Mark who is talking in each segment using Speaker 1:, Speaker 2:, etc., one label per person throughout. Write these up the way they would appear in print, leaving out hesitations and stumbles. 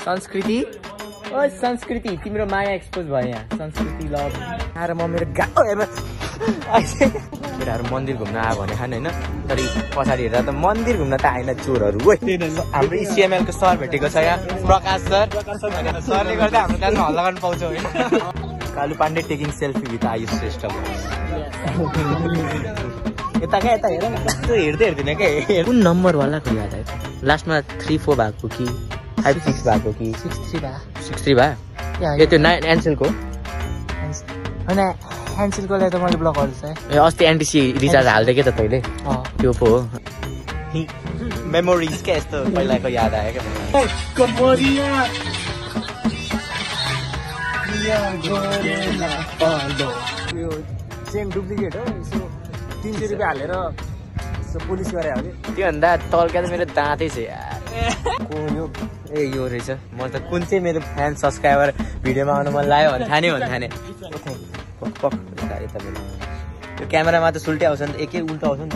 Speaker 1: संस्कृति ओ संस्कृति तिम्रो माया एक्सपोज भयो यहाँ संस्कृति लभ आएर म मेरो गाउँ केटाहरू मन्दिर घुम्न आयो भने खाने होइन तर पछाडि हेर्दा त मन्दिर घुम्न त आएन चोरहरू हाम्रो इसिएमएल को सर भेटेको छ यहाँ प्रकाश सर सरले गर्दा हाम्रो कालमा हल्ला गर्न पाउँछौँ होइन Kalu Pande taking selfie with Aayush Shrestha यता क्या यता हेर हेर्दै हेर्दैन क्या कुन नम्बरवालाको याद आयो लास्टमा 3-4 भएको कि 5-6 भएको कि 6-3 भयो यो त्यो एन्सेलको होइन एन्सेलकोलाई त मैले ब्लक गर्दैछ ए अस्ति एनटिसी रिचार्ज हाल्दै के त तैँले त्यो पो हो मेमोरिज क्या यस्तो पहिलाको याद आयो क्या
Speaker 2: यो सेम डुप्लिकेट हो यसो 300 रुपियाँ हालेर पुलिस गरे हो कि
Speaker 1: त्योभन्दा तल्का त मेरो दाँतै छ ए यो रहेछ म त कुन चाहिँ मेरो फ्यान सब्सक्राइबर भिडियोमा आउनु मन लाग्यो भन्ने ठाने यो क्यामेरामा त सुल्टै आउँछ नि त एकै उल्टो आउँछ नि त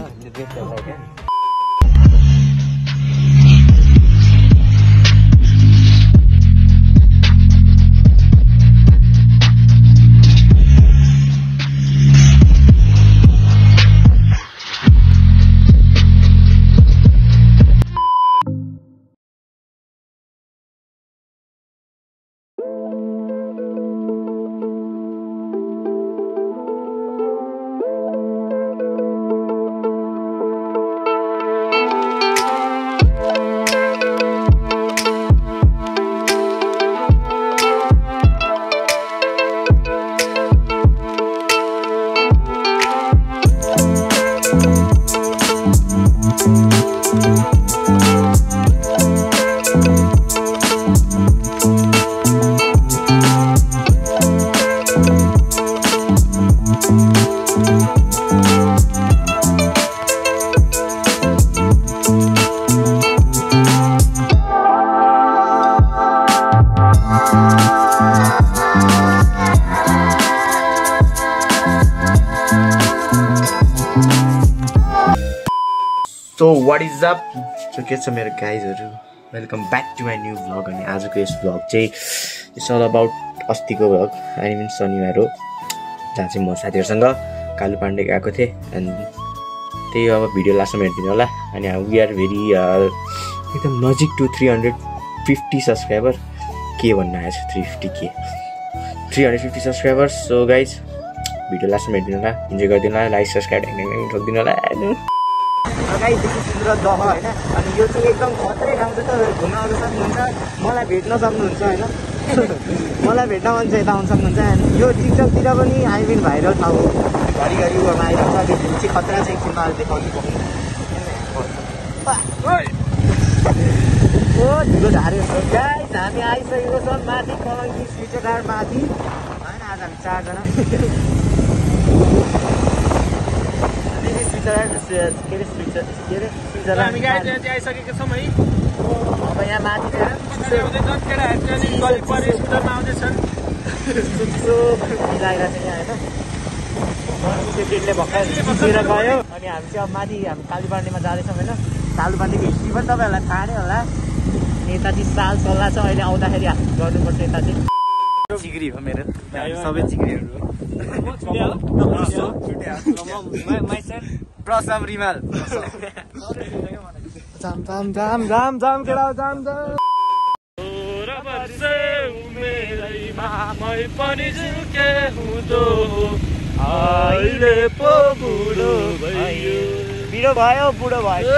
Speaker 1: so what is up so के छ मेरो गाइजहरू welcome back to my new vlog अनि आजको यस भ्लग चाहिँ इट्स अल अबाउट अस्तिको भ्लग आई मिन शनिबार हो जहाँ चाहिँ म साथीहरूसँग कालु पाण्डे गएको थिएँ एन्ड त्यही अब भिडियो लास्टमा हेरिदिनु होला अनि वी आर भेरी एकदम नजिक टु 350 सब्सक्राइबर के भन्न आएछ 350 सब्सक्राइबर्स सो गाइज भिडियो लास्टमा हेरिदिनु होला इन्जोय गरिदिनु होला लाइक सब्सक्राइब ठोकिदिनु होला गाईदेखि सुन्दर दह होइन अनि यो चाहिँ एकदम खत्रै ठाउँ चाहिँ त घुम्न आउनु सक्नुहुन्छ मलाई भेट्न सक्नुहुन्छ होइन मलाई भेट्न मन चाहिँ यता आउनु सक्नुहुन्छ अनि यो टिकटकतिर पनि आई मिन भाइरल ठाउँ हो घरिघरि उयोमा आइरहेको छ त्यो भ्यू चाहिँ खतरा चाहिँ एकछिनमा अहिले देखाउँछु ओ ढिलो झाऱ्यो गाइस हामी आइसकेको छौँ माथि कलङ्की स्विचरल्यान्ड माथि होइन आज हामी 4 जना
Speaker 2: आइसकेको छौँ है
Speaker 1: अब यहाँ माथि मिलाएर चाहिँ यहाँ होइन सेक्रेटले भर्खर गयो अनि हामी चाहिँ अब माथि हामी कालुपाण्डेमा जाँदैछौँ होइन कालुपाण्डेको हिस्ट्री पनि तपाईँहरूलाई थाहा नै होला यता चाहिँ साल सल्लाह छ अहिले आउँदाखेरि गर्नुपर्छ यता चाहिँ चिग्री हो मेरो सबै चिग्रीहरू प्रसम रिमाल जाम जाम जाम जाम जाम केटा जाम जाम बुढो भयो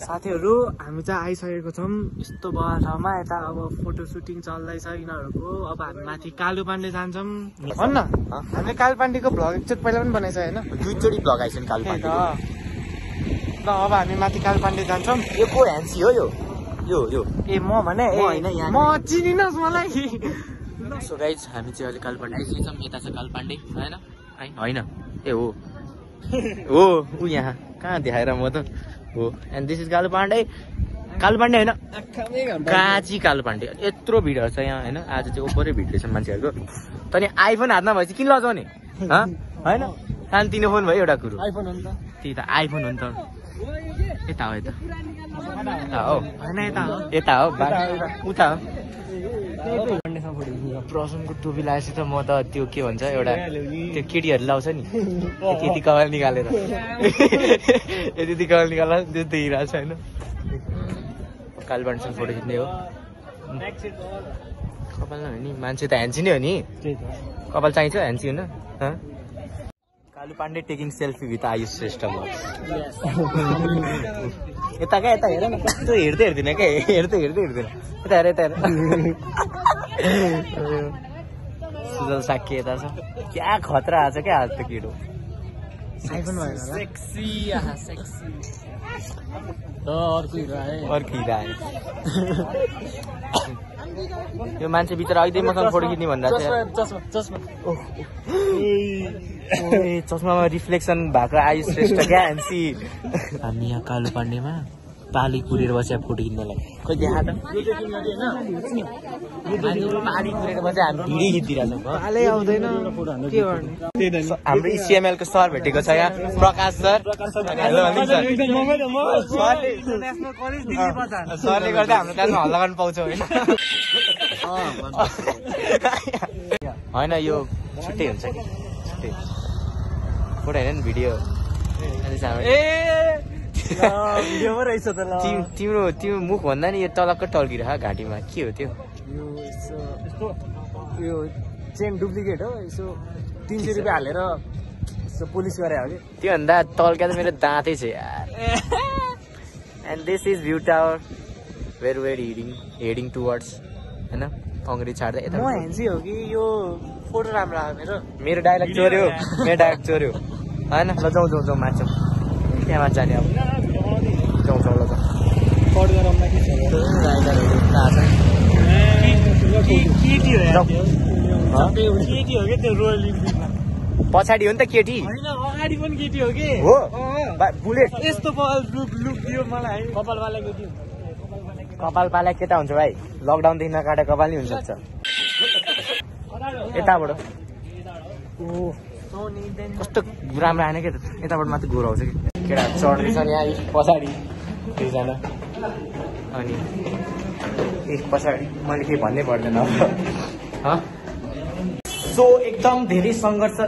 Speaker 1: साथीहरू हामी चाहिँ आइसकेको छौँ यस्तो बडा ठाउँमा यता अब फोटो सुटिङ चल्दैछ यिनीहरूको अब हामी माथि कालु पाण्डे जान्छौँ भन्न हामीले कालु पाण्डेको भ्लग एकचोटि पहिला पनि बनाएछ होइन 2 चोटि भ्लग आइछ नि कालु पाण्डे ल अब हामी माथि कालु पाण्डे जान्छौँ यो को ह्यान्सी हो यो ए म भने म चिनिनस् मलाई सो गाइज हामी चाहिँ अहिले कालु पाण्डे आइसकेछौँ यता छ कालु पाण्डे होइन ए हो ऊ यहाँ कहाँ देखाएर म त हो एन्ड दिस इज कालु पाण्डे होइन काची कालु पाण्डे यत्रो भिडहरू छ यहाँ होइन आज चाहिँ ओभरै भिड रहेछ मान्छेहरूको तनी आइफोन हातमा भएपछि किन लजाउने होइन सानोतिनो फोन भयो एउटा कुरो
Speaker 3: त्यही त आइफोन हो नि त यता हो यता हो
Speaker 1: होइन यता हो
Speaker 3: यता हो उता हो प्रसनको टोपी लगाएपछि त म त त्यो के भन्छ एउटा त्यो केटीहरू लाउँछ नि यति कपाल निकालेर यति कपाल निकालेर त्यो देखिरहेको छ होइन कालुपाण्डेसँग फोटो खिच्ने हो कपाल नभए नि मान्छे त ह्यान्सी नै हो नि कपाल चाहिन्छ ह्यान्सी होइन Kalupande taking selfie with Aayush Shrestha यता क्या यता हेर न कस्तो हेर्दै हेर्दैन क्या हेर्दैन यता हेर सुजल साक्की यता छ क्या खतरा आएको छ क्या आज त केटो
Speaker 1: आइफोन भएन
Speaker 3: अर्को हिरा आयो यो मान्छे बिचरा अहिले मसँग फोटो खिच्ने भन्दा चस्मामा रिफ्लेक्सन भएको आयुष श्रेष्ठ क्या ह्यान्सी हामी यहाँ कालुपाण्डेमा पाली कुरेर बसेर फोटो खिच्नलाई खोइ देखा त पाली कुरेर बसेर हामी भिडियो खिचिदिरहेको छौँ
Speaker 1: हालै आउँदैन के गर्ने
Speaker 3: हाम्रो इसिएमएल को सर भेटेको छ यहाँ प्रकाश सर सरले गर्दा हाम्रो क्लासमा हल्ला गर्नु पाउँछ होइन यो छुट्टै हुन्छ कि छुट्टै फोटो होइन नि भिडियो तिम्रो मुख भन्दा नि यो टलक्क टल्किरह घाँटीमा के हो त्यो
Speaker 2: यो चेन डुप्लिकेट हो यसो 300 रुपियाँ हालेर यसो पोलिस गरे हो कि
Speaker 3: त्योभन्दा तल्किया त मेरो दाँतै छ यार and this is view tower where heading towards होइन अङ्ग्रेजी छाड्दै
Speaker 1: म ह्यान्सी हो कि यो फोटो राम्रो आयो
Speaker 3: मेरो डाइलग चोर्यो होइन ल जाउँ मान्छौँ त्यहाँ मान्छे जाने अब जाउँ ल पछाडि हो नि त केटी
Speaker 1: अगाडि पनि केटी हो कि
Speaker 3: हो बुलेट
Speaker 1: यस्तो लुक दियो मलाई
Speaker 3: कपाल पाला केटा हुन्छ भाइ लकडाउनदेखि नकाटे कपाल नि हुन्छ यताबाट कस्तो राम्रो आएन क्या यताबाट मात्रै गोरो आउँछ कि केटा चढ्दैछ नि यहाँ पछाडि दुईजना अनि पछाडि मैले केही भन्नै पर्दैन सो एकदम धेरै सङ्घर्ष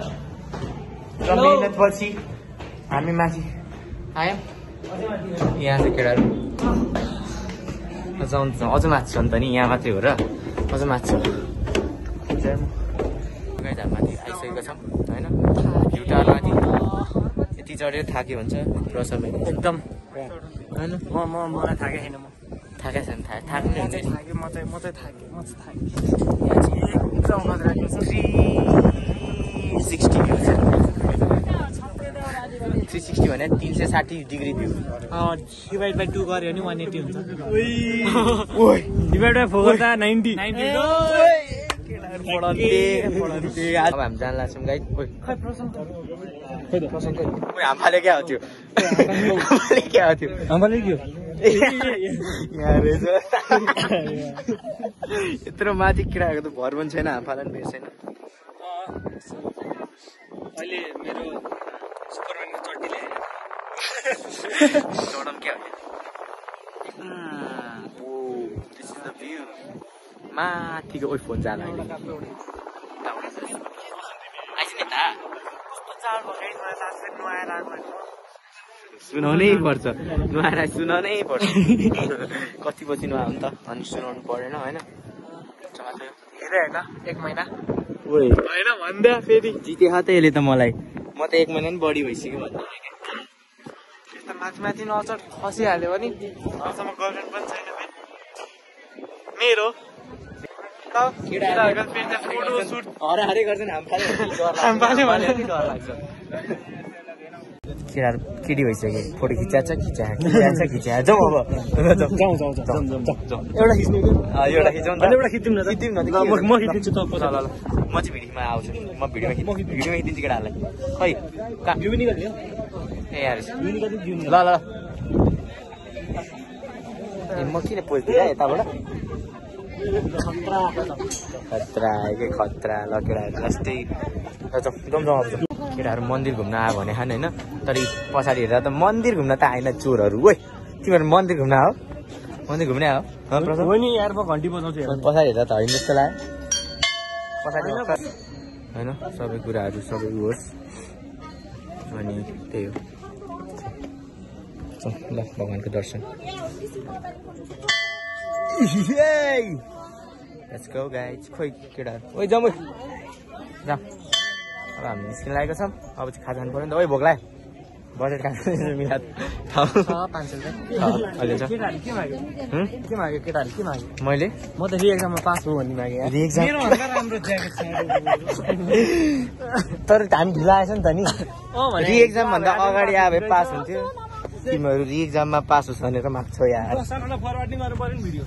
Speaker 3: र मेहनतपछि हामी माथि आयौँ यहाँ चाहिँ केटाहरू अझ माथि छ नि त नि यहाँ मात्रै हो र अझ माथि छ माथि आइसकेको छौँ होइन एउटा माथि यति चढेर थाक्यो भन्छ प्रसरले एकदम होइन
Speaker 1: मलाई थाकेको छैन
Speaker 3: थाकेको छैन थाक्ने हुन्छ नि
Speaker 1: म चाहिँ थाकेँ
Speaker 3: 360 भने 360 डिग्री भ्यू
Speaker 1: डिभाइड बाई 2 गऱ्यो भने 180 हुन्छ डिभाइड बाई 4 गर्दा 90
Speaker 3: अब हामी जान लाग्छौँ गाइड हाम्फाले क्या हो त्यो यत्रो माथि किराएको त भर पनि छैन हाम्फालाई पनि भेट छैन
Speaker 1: अहिले मेरो सुपरम्यानको चड्डीले
Speaker 3: चढम क्या माथिको ओइ फोन जान सुनाउनै पर्छ सुनाउनै पर्छ कति पछि नुहाउँ त अनि सुनाउनु परेन होइन
Speaker 1: धेरै होइन 1 महिना
Speaker 3: होइन भन्दा फेरि जिते त यसले त मलाई म त 1 महिना पनि बढी भइसक्यो भन्दा
Speaker 1: यस्तो माथि नचढ खसिहाल्यो भने अहिलेसम्म गर्लफ्रेन्ड पनि छैन मेरो फोटो सुट
Speaker 3: हराहरै गर्छन् हाम्फाले भने डर लाग्छ केटाहरू केटी भइसक्यो फोटो खिचाएको छ जाउँ अब
Speaker 2: एउटा खिच्नु
Speaker 3: एउटा खिचौँ
Speaker 2: एउटा खिच्दिउँ न म खिचिदिन्छु त
Speaker 3: ल म चाहिँ भिडियोमा आउँछु म भिडियोमा खिचिदिन्छु केटाहरूलाई खै
Speaker 2: भ्यू पनि गर्ने
Speaker 3: ए यार ल म किन पोल्दिनँ यताबाट खतरा ल केटाहरू जस्तै जाउँ केटाहरू मन्दिर घुम्न आयो भने खान होइन तर पछाडि हेरेर त मन्दिर घुम्न त आएन चोरहरू ओइ तिमीहरू मन्दिर घुम्न आयो मन्दिर घुम्ने आयो
Speaker 2: हो नि यार म घन्टी बजाउँछु
Speaker 3: पछाडि हेर्दा त होइन जस्तो लाग्यो पछाडि होइन सबै कुराहरू सबै होस् अनि त्यही हो ल भगवान्को दर्शन Let's go guys खोइ केटाहरू ओइ जाउँ जाउँ अब हामी निस्किन लागेको छौँ अब चाहिँ खाजा खानु पऱ्यो नि त ओइ भोक लाग्यो बजेट खानु मिला ठाउँ
Speaker 1: 500
Speaker 3: अहिले छ
Speaker 2: केटाहरूले के माग्यो के माग्यो केटाहरूले के माग्यो
Speaker 3: मैले
Speaker 2: म त रि एक्जाममा पास हो भन्ने मागेँ राम्रो ज्याकेट छ
Speaker 3: तर हामी ढिलो आएछ नि त नि रि एक्जाम भन्दा अगाडि आए पास हुन्थ्यो तिमीहरू रि एक्जाममा पास होस् भनेर माग्छौ यार
Speaker 2: फरवार्ड नि गर्नु पर्यो नि भिडियो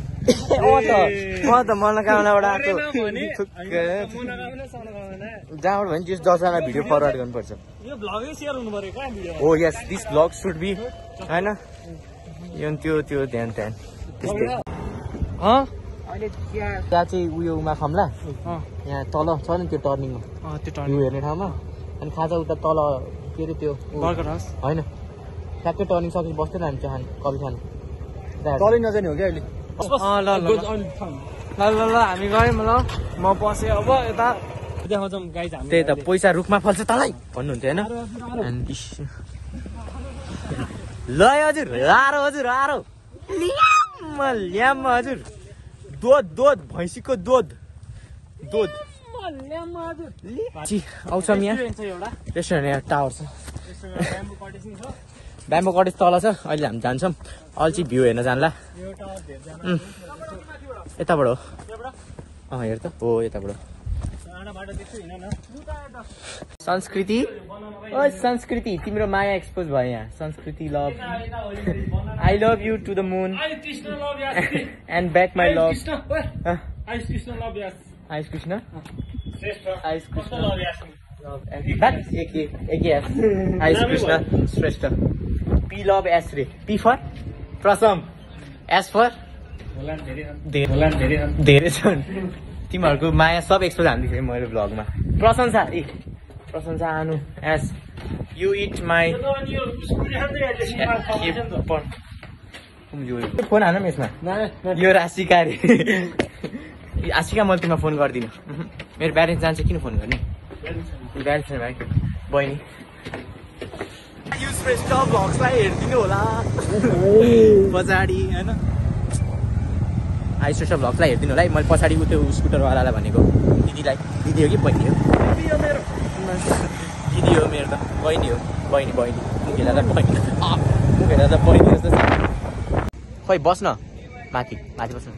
Speaker 3: म त मनोकामनाबाट आएको जहाँबाट भने त्यस 10 जना भिडियो फरवार्ड गर्नुपर्छ
Speaker 2: यो भ्लगै शेयर हुनु पर्यो क्या भिडियो
Speaker 3: हो यस दिस भ्लग सुड बी होइन यो त्यो ध्यान त्यस्तै अहिले त्यहाँ चाहिँ उयो उमा खम्ला यहाँ तल छ नि त्यो टर्निङमा
Speaker 1: त्यो
Speaker 3: भ्यू हेर्ने ठाउँमा अनि खाजा उता तल के अरे त्यो
Speaker 1: बर्गर हाउस
Speaker 3: होइन ट्याक्कै टर्निङ सकेपछि बस्थ्यो नि हामी त्यो खानु कफी खानु
Speaker 2: तलै नजाने हो क्या अहिले
Speaker 1: ल हामी गयौँ ल म बसेँ अब यता
Speaker 2: देखाउँछौँ गाइज हामी
Speaker 3: त्यही त पैसा रुखमा फल्छ तँलाई भन्नुहुन्थ्यो होइन ल हजुर आरो ल्याम्म हजुर दोध भैँसीको दोध आउँछ यहाँ रेस्टुरेन्ट यहाँ टावर छ ब्याम्बो कटेज तल छ अहिले हामी जान्छौँ अल्छी भ्यू हेर्न जानला यताबाट हो हेर त हो यताबाट संस्कृति तिम्रो माया एक्सपोज भयो यहाँ Sanskriti love I love you to the moon and back my love Ayush Krishna Ayush Krishna Shrestha P love S रे पी फर प्रसम एस फर धेरै छन् तिमीहरूको माया सब एक्सपोज हान्दैछ मैले भ्लगमा प्रशंसा आनु S U it my phone हान यसमा यो राशिकारी आशिका मैले तिमीलाई फोन गर्दिनँ मेरो प्यारेन्ट्स जान्छ किन फोन गर्ने प्यारेन्ट्स भाइ बहिनी यो श्रेष्ठ भ्लग्सलाई हेरिदिनु होला पछाडि होइन श्रेष्ठ भ्लग्सलाई हेरिदिनु होला है मैले पछाडि उ त्यो स्कुटरवालालाई भनेको दिदी हो कि बहिनी हो दिदी हो मेरो त बहिनी हो बहिनी मुख हेर्दा त बहिनी जस्तो छ खोइ बस्न माथि बस्न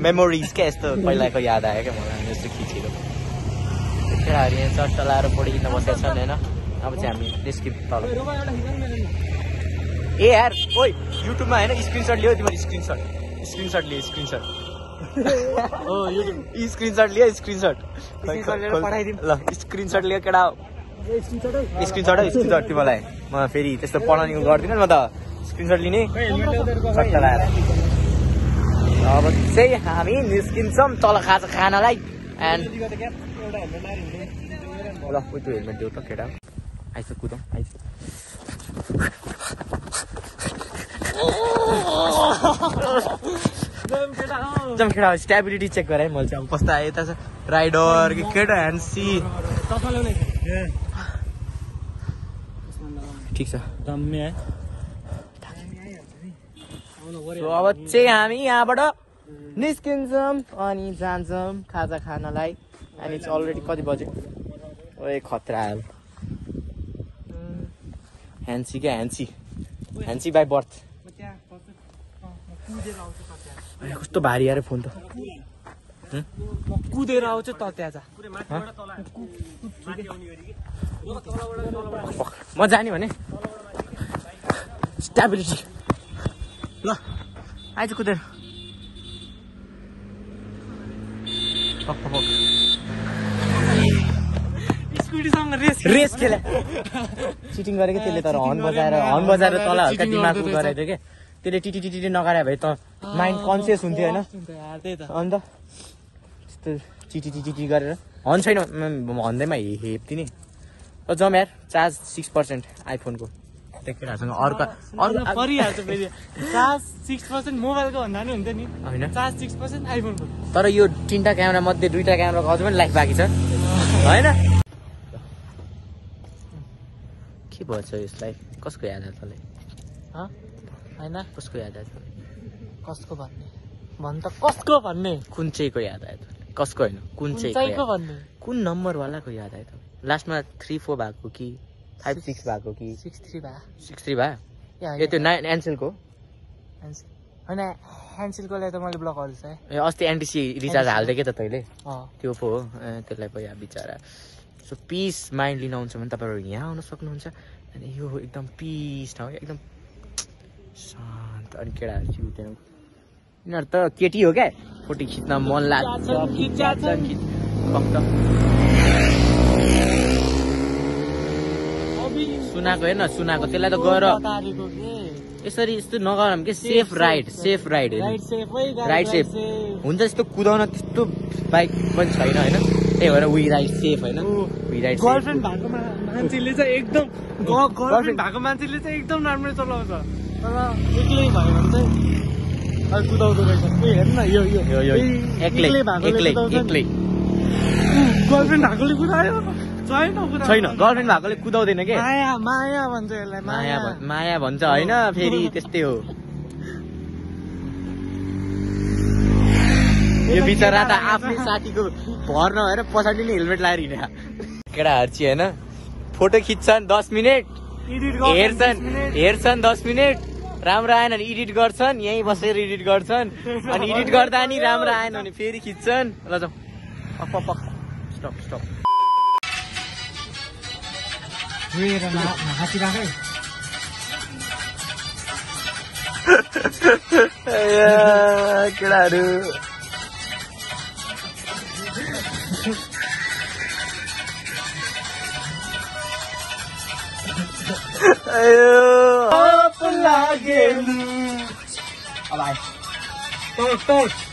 Speaker 3: मेमोरिज क्या यस्तो पहिलाको याद आयो क्या मलाई जस्तो खिचेको केटाहरू यहाँ चट्टा लाएर फोटो खिच्न बसेको छन् होइन अब चाहिँ हामी निस्किम तल ए यार ओइ युट्युबमा होइन स्क्रिनसट लियो तिमीहरू स्क्रिनसट लियो स्क्रिनसट ल स्क्रिनसट लियो केटा स्क्रिनसट तिमीलाई म फेरि त्यस्तो पढाउने गर्दिनँ म त स्क्रिनसट लिने चट्टा लाएर अब चाहिँ हामी निस्किन्छौँ तल खानालाई एन्ड ल त्यो हेलमेट देऊ त केटा आइस कुदौँ केटा स्टेबिलिटी चेक गराएँ मैले चाहिँ अब कस्तो आयो यता छ राइडर कि केटा ह्यान्सी ठिक छ अब चाहिँ हामी यहाँबाट निस्किन्छौँ अनि जान्छौँ खाजा खानालाई अनि चाहिँ अलरेडी कति बज्यो ओए खतरा आयो ह्यान्सी बाई बर्थ कस्तो भारी आएर फोन त
Speaker 1: कुदेर आउँछ त त्यहाँ
Speaker 3: म जाने भने स्टेबिलिटी ल आइज कुदेर रेस खेले चिटिङ गरेको त्यसले तर हर्न बजाएर तल हल्का दिमाग गराएको थियो क्या त्यसले टिटी नगरायो भए त माइन्ड कन्सियस हुन्थ्यो होइन अन्त त्यस्तो चिटी गरेर हन छैन भन्दैमा हेप्ती नि जम यार चार्ज 6% आइफोनको त्यो केटाहरूसँग अर्को
Speaker 1: परिहाल्छ फेरि चार्ज 6% मोबाइलको भन्दा नि हुन्छ नि
Speaker 3: होइन
Speaker 1: चार्ज 6% आइफोनको
Speaker 3: तर यो 3टा क्यामेरा मध्ये 2टा क्यामेराको अझै पनि लाइफ बाँकी छ होइन के भन्छ यसलाई कसको याद आयो तँलाई
Speaker 1: होइन
Speaker 3: कसको याद आयो तँलाई
Speaker 1: कसको भन्ने भन् त कसको भन्ने
Speaker 3: कुन चाहिँको याद आयो तँलाई कसको होइन कुन
Speaker 1: चाहिँको भन्ने
Speaker 3: कुन नम्बरवालाको याद आयो त लास्टमा 3-4 भएको कि 5-6 भएको कि
Speaker 1: 6-3 भा
Speaker 3: 6-3 भयो ए त्यो एन्सेलको
Speaker 1: होइन ह्यान्सिलकोलाई त मैले ब्लक गर्दैछ है
Speaker 3: ए अस्ति एनटिसी रिचार्ज हाल्दै के त तैँले
Speaker 1: अँ
Speaker 3: त्यो पो हो त्यसलाई पो यहाँ बिचरा सो पिस माइन्ड लिन आउँछ भने तपाईँहरू यहाँ आउन सक्नुहुन्छ अनि यो एकदम पिस ठाउँ एकदम शान्त अनि केटाहरू चाहिँ हुँदैन यिनीहरू त केटी हो क्या फोटो खिच्न मन लाग्छ सुनाको हेर्न सुनाको त्यसलाई त गएर यसरी यस्तो नगर के सेफ राइड राइड सेफ हुन्छ यस्तो कुदाउन त्यस्तो बाइक पनि छैन होइन त्यही भएर वी राइड सेफ होइन वी राइड
Speaker 1: गर्लफ्रेन्ड भएको मान्छेले चाहिँ एकदम गर्लफ्रेन्ड भएको मान्छेले चाहिँ एकदम राम्रै चलाउँछ तर एक्लै भयो भने चाहिँ अहिले कुदाउँदो रहेछ हेर्नु न यो
Speaker 3: एक्लै
Speaker 1: गर्लफ्रेन्ड भएकोले कुदायो
Speaker 3: छैन गर्लफ्रेन्ड भएकोले कुदाउँदैन के
Speaker 1: माया भन्छ यसलाई
Speaker 3: माया भन्छ होइन फेरि त्यस्तै हो यो बिचरा त आफ्नै साथीको भर नभएर पछाडि नै हेलमेट लगाएर हिँडे केटाहरू चाहिँ होइन फोटो खिच्छन् 10 मिनट हेर्छन् 10 मिनट राम्रो आएन भने एडिट गर्छन् यहीँ बसेर एडिट गर्छन् अनि एडिट गर्दा नि राम्रो आएन भने फेरि खिच्छन् ल जाउँ स्टप केटाहरू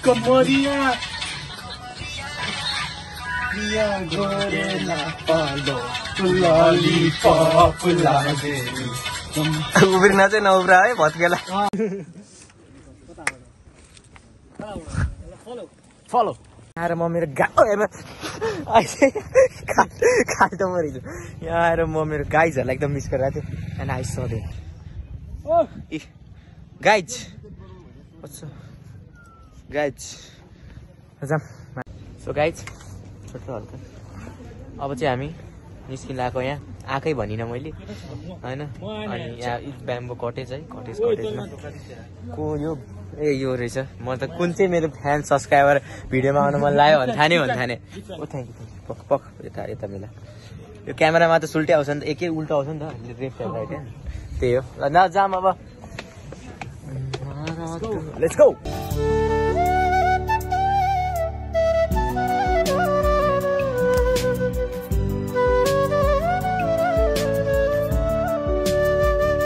Speaker 1: कमरिया
Speaker 3: उब्रिन चाहिँ नउब्रा है भत्केला फलो आएर म मेरो खाल त मरिन्छ यहाँ आएर म मेरो गाइजहरूलाई एकदम मिस गरिरहेको थिएँ and I so them guys so guys छोटो हल्का अब चाहिँ हामी निस्किन आएको यहाँ आएकै भनिनँ मैले होइन अनि यहाँ ब्याम्बो कटेज है कटेजमा को यो यो रहेछ म त कुन चाहिँ मेरो फ्यान सब्सक्राइबर भिडियोमा आउनु मन लाग्यो भन्थाने ओ थ्याङ्क यू पख यता मेला यो क्यामेरामा त सुल्टै आउँछ नि त एकै उल्टो आउँछ नि त लेफ्ट एन्ड राइट त्यही हो ल न जाम अब लेट्स गो